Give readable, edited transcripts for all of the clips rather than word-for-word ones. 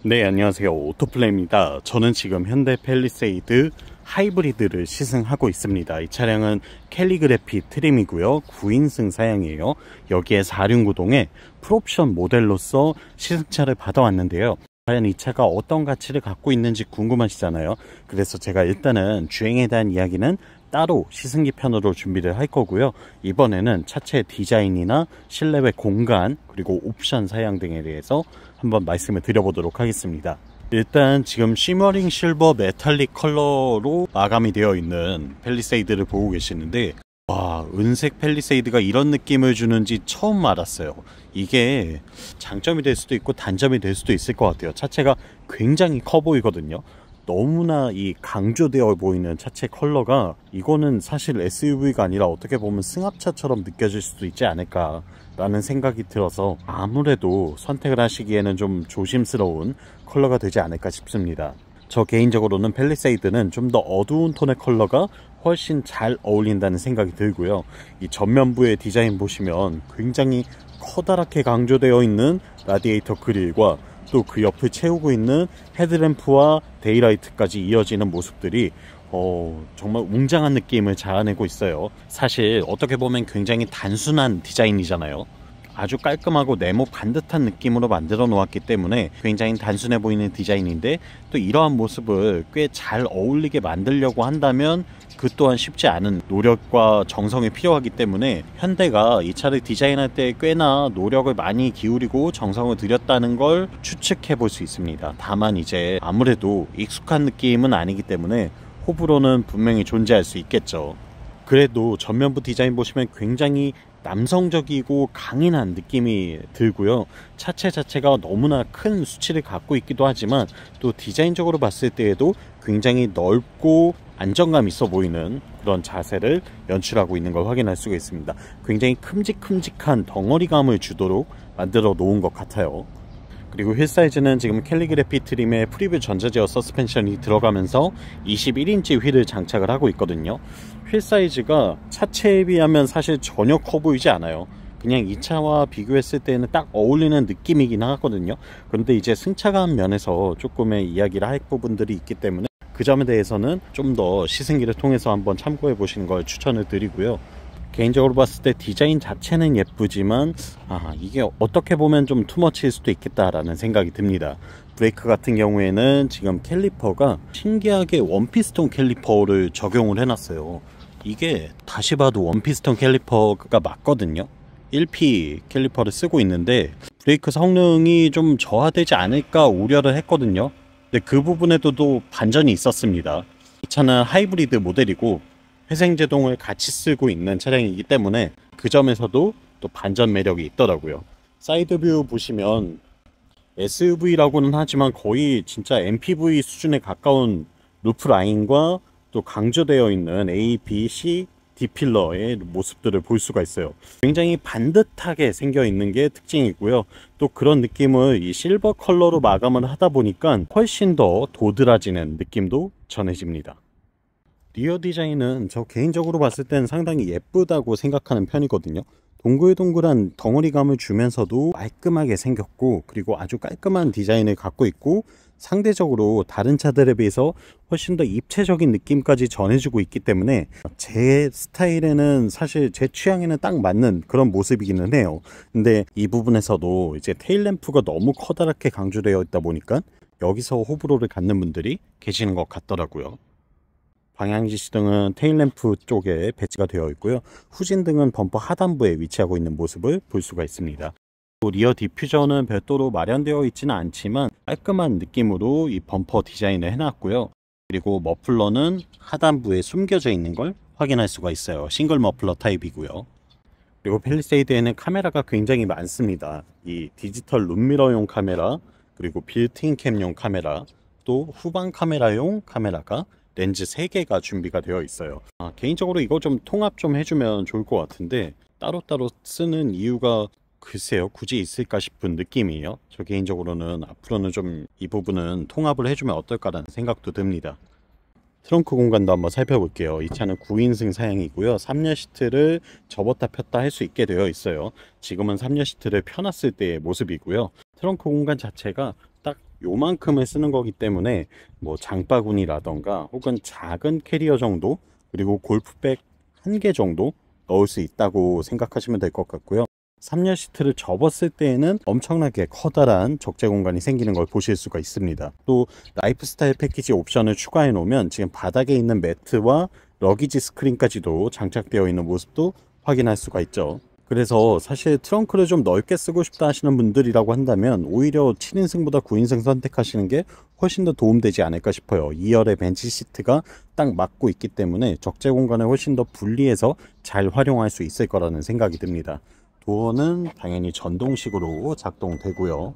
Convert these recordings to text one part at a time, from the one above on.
네, 안녕하세요. 오토플레입니다. 저는 지금 현대 팰리세이드 하이브리드를 시승하고 있습니다. 이 차량은 캘리그래피 트림이고요. 9인승 사양이에요. 여기에 4륜구동의 풀옵션 모델로서 시승차를 받아왔는데요. 과연 이 차가 어떤 가치를 갖고 있는지 궁금하시잖아요. 그래서 제가 일단은 주행에 대한 이야기는 따로 시승기 편으로 준비를 할 거고요. 이번에는 차체 디자인이나 실내외 공간 그리고 옵션 사양 등에 대해서 한번 말씀을 드려보도록 하겠습니다. 일단 지금 시머링 실버 메탈릭 컬러로 마감이 되어 있는 팰리세이드를 보고 계시는데, 와, 은색 팰리세이드가 이런 느낌을 주는지 처음 알았어요. 이게 장점이 될 수도 있고 단점이 될 수도 있을 것 같아요. 차체가 굉장히 커 보이거든요. 너무나 이 강조되어 보이는 차체 컬러가, 이거는 사실 SUV가 아니라 어떻게 보면 승합차처럼 느껴질 수도 있지 않을까 라는 생각이 들어서 아무래도 선택을 하시기에는 좀 조심스러운 컬러가 되지 않을까 싶습니다. 저 개인적으로는 팰리세이드는 좀 더 어두운 톤의 컬러가 훨씬 잘 어울린다는 생각이 들고요. 이 전면부의 디자인 보시면 굉장히 커다랗게 강조되어 있는 라디에이터 그릴과 또 그 옆을 채우고 있는 헤드램프와 데이라이트까지 이어지는 모습들이 정말 웅장한 느낌을 자아내고 있어요. 사실 어떻게 보면 굉장히 단순한 디자인이잖아요. 아주 깔끔하고 네모 반듯한 느낌으로 만들어 놓았기 때문에 굉장히 단순해 보이는 디자인인데, 또 이러한 모습을 꽤 잘 어울리게 만들려고 한다면 그 또한 쉽지 않은 노력과 정성이 필요하기 때문에 현대가 이 차를 디자인할 때 꽤나 노력을 많이 기울이고 정성을 들였다는 걸 추측해 볼 수 있습니다. 다만 이제 아무래도 익숙한 느낌은 아니기 때문에 호불호는 분명히 존재할 수 있겠죠. 그래도 전면부 디자인 보시면 굉장히 남성적이고 강인한 느낌이 들고요. 차체 자체가 너무나 큰 수치를 갖고 있기도 하지만 또 디자인적으로 봤을 때에도 굉장히 넓고 안정감 있어 보이는 그런 자세를 연출하고 있는 걸 확인할 수가 있습니다. 굉장히 큼직큼직한 덩어리감을 주도록 만들어 놓은 것 같아요. 그리고 휠 사이즈는 지금 캘리그래피 트림의 프리뷰 전자제어 서스펜션이 들어가면서 21인치 휠을 장착을 하고 있거든요. 휠 사이즈가 차체에 비하면 사실 전혀 커 보이지 않아요. 그냥 이 차와 비교했을 때는 딱 어울리는 느낌이긴 하거든요. 그런데 이제 승차감 면에서 조금의 이야기를 할 부분들이 있기 때문에 그 점에 대해서는 좀 더 시승기를 통해서 한번 참고해 보시는 걸 추천을 드리고요. 개인적으로 봤을 때 디자인 자체는 예쁘지만 이게 어떻게 보면 좀 투머치일 수도 있겠다라는 생각이 듭니다. 브레이크 같은 경우에는 지금 캘리퍼가 신기하게 원피스톤 캘리퍼를 적용을 해놨어요. 이게 다시 봐도 원피스톤 캘리퍼가 맞거든요. 1P 캘리퍼를 쓰고 있는데 브레이크 성능이 좀 저하되지 않을까 우려를 했거든요. 근데 그 부분에도 또 반전이 있었습니다. 이 차는 하이브리드 모델이고 회생제동을 같이 쓰고 있는 차량이기 때문에 그 점에서도 또 반전 매력이 있더라고요. 사이드뷰 보시면 SUV라고는 하지만 거의 진짜 MPV 수준에 가까운 루프 라인과 또 강조되어 있는 A, B, C, D필러의 모습들을 볼 수가 있어요. 굉장히 반듯하게 생겨 있는 게 특징이고요. 또 그런 느낌을 이 실버 컬러로 마감을 하다 보니까 훨씬 더 도드라지는 느낌도 전해집니다. 리어 디자인은 저 개인적으로 봤을 때는 상당히 예쁘다고 생각하는 편이거든요. 동글동글한 덩어리감을 주면서도 깔끔하게 생겼고, 그리고 아주 깔끔한 디자인을 갖고 있고, 상대적으로 다른 차들에 비해서 훨씬 더 입체적인 느낌까지 전해주고 있기 때문에 제 스타일에는 사실 제 취향에는 딱 맞는 그런 모습이기는 해요. 근데 이 부분에서도 이제 테일램프가 너무 커다랗게 강조되어 있다 보니까 여기서 호불호를 갖는 분들이 계시는 것 같더라고요. 방향지시등은 테일램프 쪽에 배치가 되어 있고요. 후진등은 범퍼 하단부에 위치하고 있는 모습을 볼 수가 있습니다. 리어 디퓨저는 별도로 마련되어 있지는 않지만 깔끔한 느낌으로 이 범퍼 디자인을 해놨고요. 그리고 머플러는 하단부에 숨겨져 있는 걸 확인할 수가 있어요. 싱글 머플러 타입이고요. 그리고 팰리세이드에는 카메라가 굉장히 많습니다. 이 디지털 룸미러용 카메라, 그리고 빌트인 캠용 카메라, 또 후방 카메라용 카메라가 렌즈 3개가 준비가 되어 있어요. 개인적으로 이거 좀 통합 좀 해주면 좋을 것 같은데 따로따로 쓰는 이유가 글쎄요, 굳이 있을까 싶은 느낌이에요. 저 개인적으로는 앞으로는 좀 이 부분은 통합을 해주면 어떨까라는 생각도 듭니다. 트렁크 공간도 한번 살펴볼게요. 이 차는 9인승 사양이고요. 3열 시트를 접었다 폈다 할 수 있게 되어 있어요. 지금은 3열 시트를 펴놨을 때의 모습이고요. 트렁크 공간 자체가 딱 요만큼을 쓰는 거기 때문에 뭐 장바구니라던가 혹은 작은 캐리어 정도, 그리고 골프백 1개 정도 넣을 수 있다고 생각하시면 될 것 같고요. 3열 시트를 접었을 때에는 엄청나게 커다란 적재 공간이 생기는 걸 보실 수가 있습니다. 또 라이프스타일 패키지 옵션을 추가해 놓으면 지금 바닥에 있는 매트와 러기지 스크린까지도 장착되어 있는 모습도 확인할 수가 있죠. 그래서 사실 트렁크를 좀 넓게 쓰고 싶다 하시는 분들이라고 한다면 오히려 7인승보다 9인승 선택하시는 게 훨씬 더 도움되지 않을까 싶어요. 2열의 벤치 시트가 딱 맞고 있기 때문에 적재 공간을 훨씬 더 분리해서 잘 활용할 수 있을 거라는 생각이 듭니다. 도어는 당연히 전동식으로 작동되고요.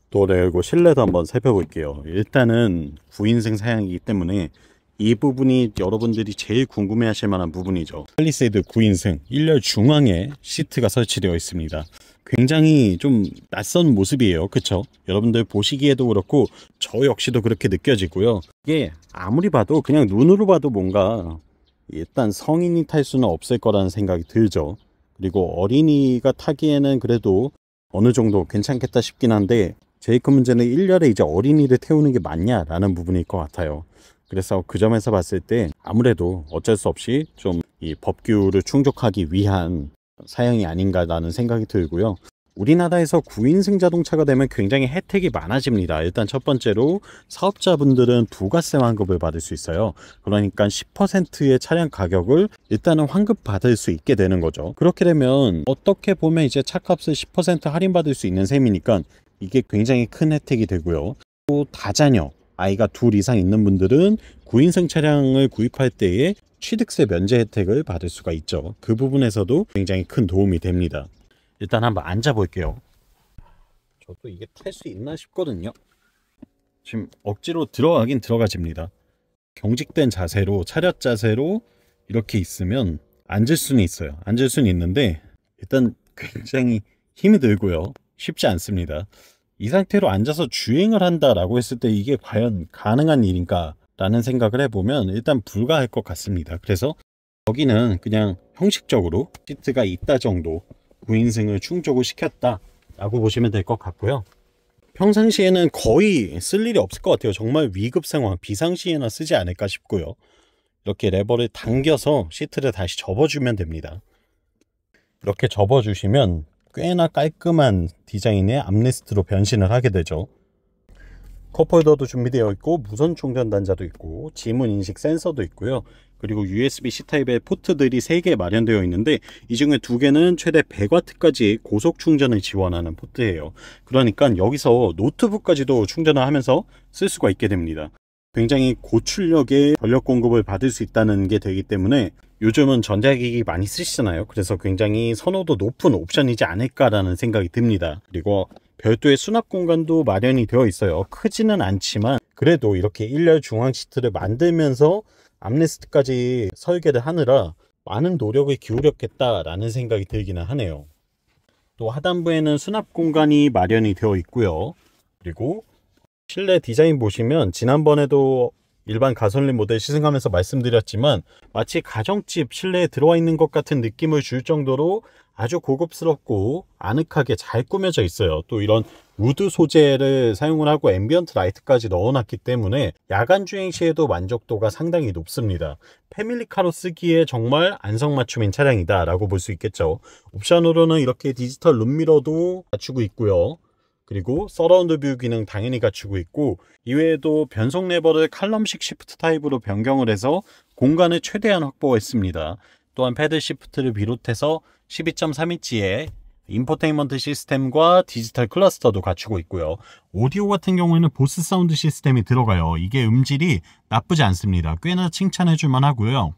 도어를 열고 실내도 한번 살펴볼게요. 일단은 9인승 사양이기 때문에 이 부분이 여러분들이 제일 궁금해 하실 만한 부분이죠. 팰리세이드 9인승 1열 중앙에 시트가 설치되어 있습니다. 굉장히 좀 낯선 모습이에요. 그쵸? 여러분들 보시기에도 그렇고 저 역시도 그렇게 느껴지고요. 이게 아무리 봐도 그냥 눈으로 봐도 뭔가 일단 성인이 탈 수는 없을 거라는 생각이 들죠. 그리고 어린이가 타기에는 그래도 어느 정도 괜찮겠다 싶긴 한데 제일 큰 문제는 1열에 이제 어린이를 태우는 게 맞냐라는 부분일 것 같아요. 그래서 그 점에서 봤을 때 아무래도 어쩔 수 없이 좀 이 법규를 충족하기 위한 사양이 아닌가라는 생각이 들고요. 우리나라에서 9인승 자동차가 되면 굉장히 혜택이 많아집니다. 일단 첫 번째로 사업자분들은 부가세 환급을 받을 수 있어요. 그러니까 10%의 차량 가격을 일단은 환급 받을 수 있게 되는 거죠. 그렇게 되면 어떻게 보면 이제 차값을 10% 할인받을 수 있는 셈이니까 이게 굉장히 큰 혜택이 되고요. 또 다자녀, 아이가 둘 이상 있는 분들은 9인승 차량을 구입할 때에 취득세 면제 혜택을 받을 수가 있죠. 그 부분에서도 굉장히 큰 도움이 됩니다. 일단 한번 앉아 볼게요. 저도 이게 탈 수 있나 싶거든요. 지금 억지로 들어가긴 들어가집니다. 경직된 자세로, 차렷 자세로 이렇게 있으면 앉을 수는 있어요. 앉을 수는 있는데 일단 굉장히 힘이 들고요. 쉽지 않습니다. 이 상태로 앉아서 주행을 한다라고 했을 때 이게 과연 가능한 일인가 라는 생각을 해보면 일단 불가할 것 같습니다. 그래서 여기는 그냥 형식적으로 시트가 있다 정도 9인승을 충족을 시켰다 라고 보시면 될 것 같고요. 평상시에는 거의 쓸 일이 없을 것 같아요. 정말 위급 상황, 비상시에나 쓰지 않을까 싶고요. 이렇게 레버를 당겨서 시트를 다시 접어주면 됩니다. 이렇게 접어주시면 꽤나 깔끔한 디자인의 암레스트로 변신을 하게 되죠. 컵홀더도 준비되어 있고 무선 충전 단자도 있고 지문 인식 센서도 있고요. 그리고 USB-C 타입의 포트들이 3개 마련되어 있는데 이 중에 2개는 최대 100W까지 고속 충전을 지원하는 포트예요. 그러니까 여기서 노트북까지도 충전을 하면서 쓸 수가 있게 됩니다. 굉장히 고출력의 전력 공급을 받을 수 있다는 게 되기 때문에 요즘은 전자기기 많이 쓰시잖아요. 그래서 굉장히 선호도 높은 옵션이지 않을까라는 생각이 듭니다. 그리고 별도의 수납 공간도 마련이 되어 있어요. 크지는 않지만 그래도 이렇게 1열 중앙 시트를 만들면서 암레스트까지 설계를 하느라 많은 노력을 기울였겠다라는 생각이 들기는 하네요. 또 하단부에는 수납 공간이 마련이 되어 있고요. 그리고 실내 디자인 보시면 지난번에도 일반 가솔린 모델 시승하면서 말씀드렸지만 마치 가정집 실내에 들어와 있는 것 같은 느낌을 줄 정도로 아주 고급스럽고 아늑하게 잘 꾸며져 있어요. 또 이런 우드 소재를 사용을 하고 앰비언트 라이트까지 넣어놨기 때문에 야간 주행 시에도 만족도가 상당히 높습니다. 패밀리카로 쓰기에 정말 안성맞춤인 차량이다 라고 볼 수 있겠죠. 옵션으로는 이렇게 디지털 룸미러도 갖추고 있고요. 그리고 서라운드 뷰 기능 당연히 갖추고 있고 이외에도 변속 레버를 칼럼식 시프트 타입으로 변경을 해서 공간을 최대한 확보했습니다. 또한 패들 시프트를 비롯해서 12.3인치의 인포테인먼트 시스템과 디지털 클러스터도 갖추고 있고요. 오디오 같은 경우에는 보스 사운드 시스템이 들어가요. 이게 음질이 나쁘지 않습니다. 꽤나 칭찬해 줄만 하고요.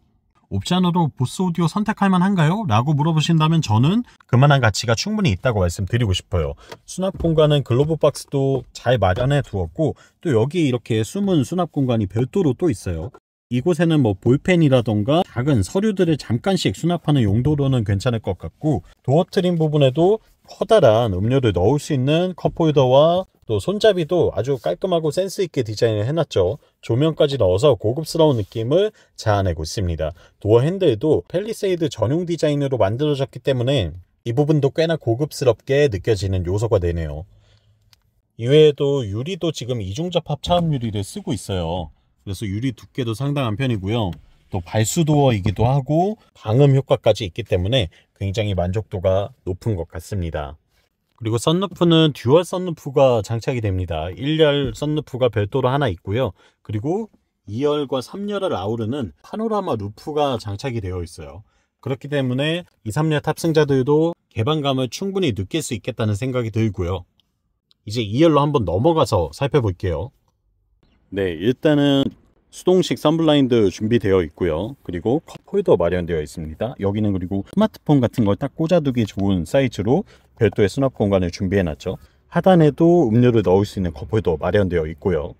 옵션으로 보스 오디오 선택할 만한가요? 라고 물어보신다면 저는 그만한 가치가 충분히 있다고 말씀드리고 싶어요. 수납 공간은 글로브 박스도 잘 마련해 두었고 또 여기 이렇게 숨은 수납 공간이 별도로 또 있어요. 이곳에는 뭐 볼펜이라던가 작은 서류들을 잠깐씩 수납하는 용도로는 괜찮을 것 같고 도어 트림 부분에도 커다란 음료를 넣을 수 있는 컵홀더와 또 손잡이도 아주 깔끔하고 센스 있게 디자인을 해놨죠. 조명까지 넣어서 고급스러운 느낌을 자아내고 있습니다. 도어 핸들도 팰리세이드 전용 디자인으로 만들어졌기 때문에 이 부분도 꽤나 고급스럽게 느껴지는 요소가 되네요. 이외에도 유리도 지금 이중접합 차음 유리를 쓰고 있어요. 그래서 유리 두께도 상당한 편이고요. 또 발수도어이기도 하고 방음 효과까지 있기 때문에 굉장히 만족도가 높은 것 같습니다. 그리고 썬루프는 듀얼 썬루프가 장착이 됩니다. 1열 썬루프가 별도로 하나 있고요. 그리고 2열과 3열을 아우르는 파노라마 루프가 장착이 되어 있어요. 그렇기 때문에 2, 3열 탑승자들도 개방감을 충분히 느낄 수 있겠다는 생각이 들고요. 이제 2열로 한번 넘어가서 살펴볼게요. 네, 일단은 수동식 선블라인드 준비되어 있고요. 그리고 컵홀더 마련되어 있습니다. 여기는 그리고 스마트폰 같은 걸 딱 꽂아두기 좋은 사이즈로 별도의 수납 공간을 준비해 놨죠. 하단에도 음료를 넣을 수 있는 컵홀더 마련되어 있고요.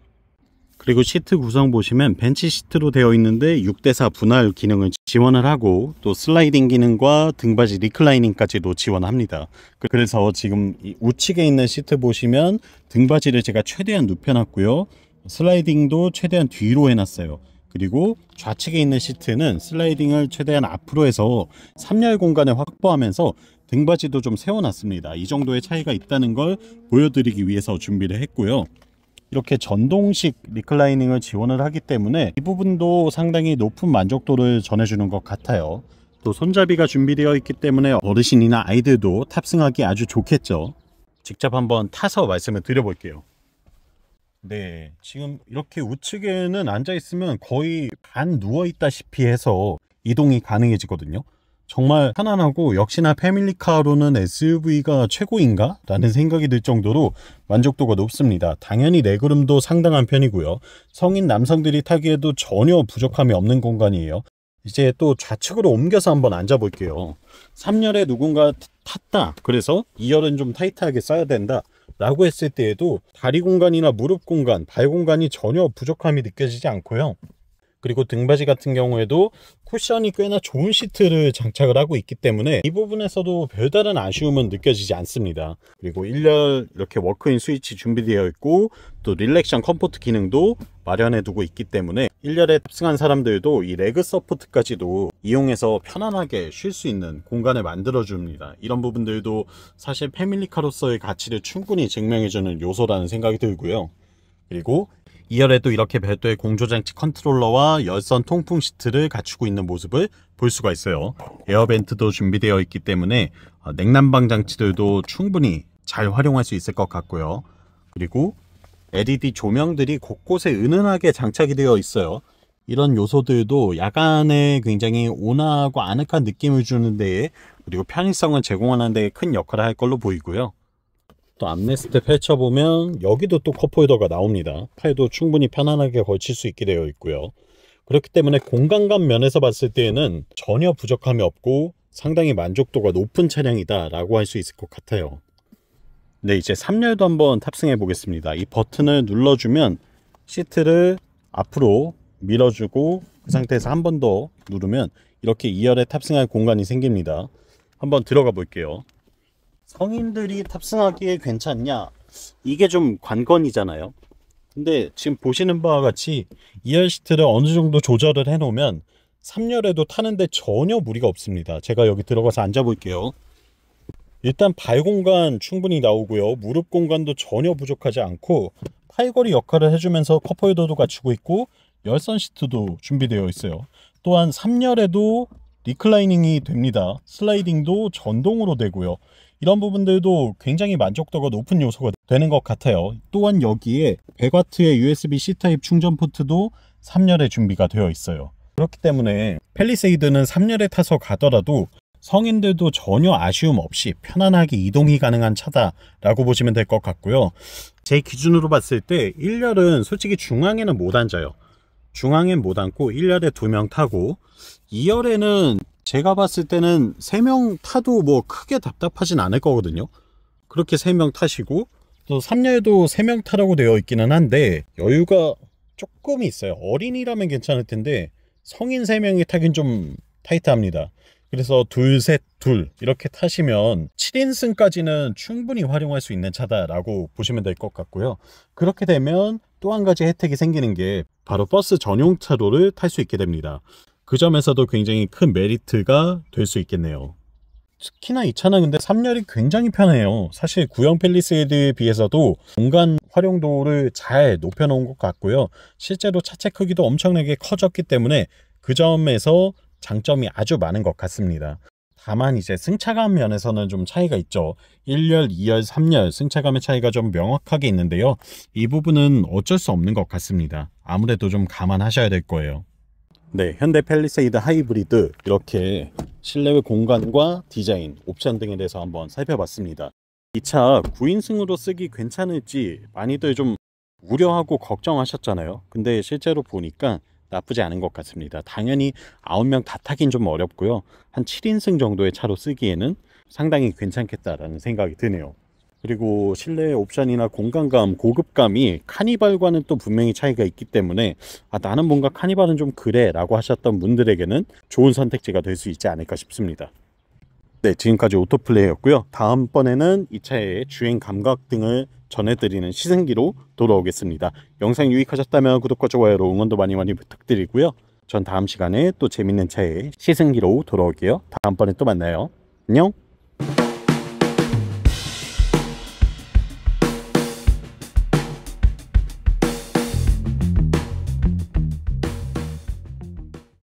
그리고 시트 구성 보시면 벤치 시트로 되어 있는데 6대4 분할 기능을 지원을 하고 또 슬라이딩 기능과 등받이 리클라이닝까지도 지원합니다. 그래서 지금 이 우측에 있는 시트 보시면 등받이를 제가 최대한 눕혀놨고요. 슬라이딩도 최대한 뒤로 해놨어요. 그리고 좌측에 있는 시트는 슬라이딩을 최대한 앞으로 해서 3열 공간을 확보하면서 등받이도 좀 세워놨습니다. 이 정도의 차이가 있다는 걸 보여드리기 위해서 준비를 했고요. 이렇게 전동식 리클라이닝을 지원을 하기 때문에 이 부분도 상당히 높은 만족도를 전해주는 것 같아요. 또 손잡이가 준비되어 있기 때문에 어르신이나 아이들도 탑승하기 아주 좋겠죠. 직접 한번 타서 말씀을 드려볼게요. 네, 지금 이렇게 우측에는 앉아있으면 거의 반 누워있다시피 해서 이동이 가능해지거든요. 정말 편안하고 역시나 패밀리카로는 SUV가 최고인가? 라는 생각이 들 정도로 만족도가 높습니다. 당연히 레그룸도 상당한 편이고요. 성인 남성들이 타기에도 전혀 부족함이 없는 공간이에요. 이제 또 좌측으로 옮겨서 한번 앉아볼게요. 3열에 누군가 탔다. 그래서 2열은 좀 타이트하게 써야 된다. 라고 했을 때에도 다리 공간이나 무릎 공간, 발 공간이 전혀 부족함이 느껴지지 않고요. 그리고 등받이 같은 경우에도 쿠션이 꽤나 좋은 시트를 장착을 하고 있기 때문에 이 부분에서도 별다른 아쉬움은 느껴지지 않습니다. 그리고 1열 이렇게 워크인 스위치 준비되어 있고 또 릴렉션 컴포트 기능도 마련해 두고 있기 때문에 1열에 탑승한 사람들도 이 레그 서포트까지도 이용해서 편안하게 쉴 수 있는 공간을 만들어 줍니다. 이런 부분들도 사실 패밀리카로서의 가치를 충분히 증명해주는 요소라는 생각이 들고요. 그리고 2열에도 이렇게 별도의 공조장치 컨트롤러와 열선 통풍 시트를 갖추고 있는 모습을 볼 수가 있어요. 에어벤트도 준비되어 있기 때문에 냉난방 장치들도 충분히 잘 활용할 수 있을 것 같고요. 그리고 LED 조명들이 곳곳에 은은하게 장착이 되어 있어요. 이런 요소들도 야간에 굉장히 온화하고 아늑한 느낌을 주는 데에 그리고 편의성을 제공하는 데에 큰 역할을 할 걸로 보이고요. 또 암레스트 펼쳐보면 여기도 또 컵홀더가 나옵니다. 팔도 충분히 편안하게 걸칠 수 있게 되어 있고요. 그렇기 때문에 공간감 면에서 봤을 때에는 전혀 부족함이 없고 상당히 만족도가 높은 차량이다 라고 할 수 있을 것 같아요. 네, 이제 3열도 한번 탑승해 보겠습니다. 이 버튼을 눌러주면 시트를 앞으로 밀어주고 그 상태에서 한 번 더 누르면 이렇게 2열에 탑승할 공간이 생깁니다. 한번 들어가 볼게요. 성인들이 탑승하기에 괜찮냐? 이게 좀 관건이잖아요. 근데 지금 보시는 바와 같이 2열 시트를 어느 정도 조절을 해 놓으면 3열에도 타는데 전혀 무리가 없습니다. 제가 여기 들어가서 앉아 볼게요. 일단 발 공간 충분히 나오고요. 무릎 공간도 전혀 부족하지 않고 팔걸이 역할을 해주면서 컵홀더도 갖추고 있고 열선 시트도 준비되어 있어요. 또한 3열에도 리클라이닝이 됩니다. 슬라이딩도 전동으로 되고요. 이런 부분들도 굉장히 만족도가 높은 요소가 되는 것 같아요. 또한 여기에 100W의 USB C타입 충전 포트도 3열에 준비가 되어 있어요. 그렇기 때문에 팰리세이드는 3열에 타서 가더라도 성인들도 전혀 아쉬움 없이 편안하게 이동이 가능한 차다라고 보시면 될 것 같고요. 제 기준으로 봤을 때 1열은 솔직히 중앙에는 못 앉아요. 중앙엔 못 앉고 1열에 2명 타고 2열에는 제가 봤을 때는 3명 타도 뭐 크게 답답하진 않을 거거든요. 그렇게 3명 타시고 또 3열도 3명 타라고 되어 있기는 한데 여유가 조금 있어요. 어린이라면 괜찮을 텐데 성인 3명이 타긴 좀 타이트합니다. 그래서 둘, 셋, 둘 이렇게 타시면 7인승까지는 충분히 활용할 수 있는 차다라고 보시면 될 것 같고요. 그렇게 되면 또 한 가지 혜택이 생기는 게 바로 버스 전용 차로를 탈 수 있게 됩니다. 그 점에서도 굉장히 큰 메리트가 될 수 있겠네요. 특히나 이 차는 근데 3열이 굉장히 편해요. 사실 구형 팰리세이드에 비해서도 공간 활용도를 잘 높여놓은 것 같고요. 실제로 차체 크기도 엄청나게 커졌기 때문에 그 점에서 장점이 아주 많은 것 같습니다. 다만 이제 승차감 면에서는 좀 차이가 있죠. 1열, 2열, 3열 승차감의 차이가 좀 명확하게 있는데요. 이 부분은 어쩔 수 없는 것 같습니다. 아무래도 좀 감안하셔야 될 거예요. 네, 현대 팰리세이드 하이브리드 이렇게 실내외 공간과 디자인, 옵션 등에 대해서 한번 살펴봤습니다. 이 차 9인승으로 쓰기 괜찮을지 많이들 좀 우려하고 걱정하셨잖아요. 근데 실제로 보니까 나쁘지 않은 것 같습니다. 당연히 9명 다 타긴 좀 어렵고요. 한 7인승 정도의 차로 쓰기에는 상당히 괜찮겠다라는 생각이 드네요. 그리고 실내 옵션이나 공간감, 고급감이 카니발과는 또 분명히 차이가 있기 때문에 나는 뭔가 카니발은 좀 그래 라고 하셨던 분들에게는 좋은 선택지가 될 수 있지 않을까 싶습니다. 네, 지금까지 오토플레이였고요. 다음번에는 이 차의 주행 감각 등을 전해드리는 시승기로 돌아오겠습니다. 영상 유익하셨다면 구독과 좋아요로 응원도 많이 부탁드리고요. 전 다음 시간에 또 재밌는 차의 시승기로 돌아올게요. 다음번에 또 만나요. 안녕.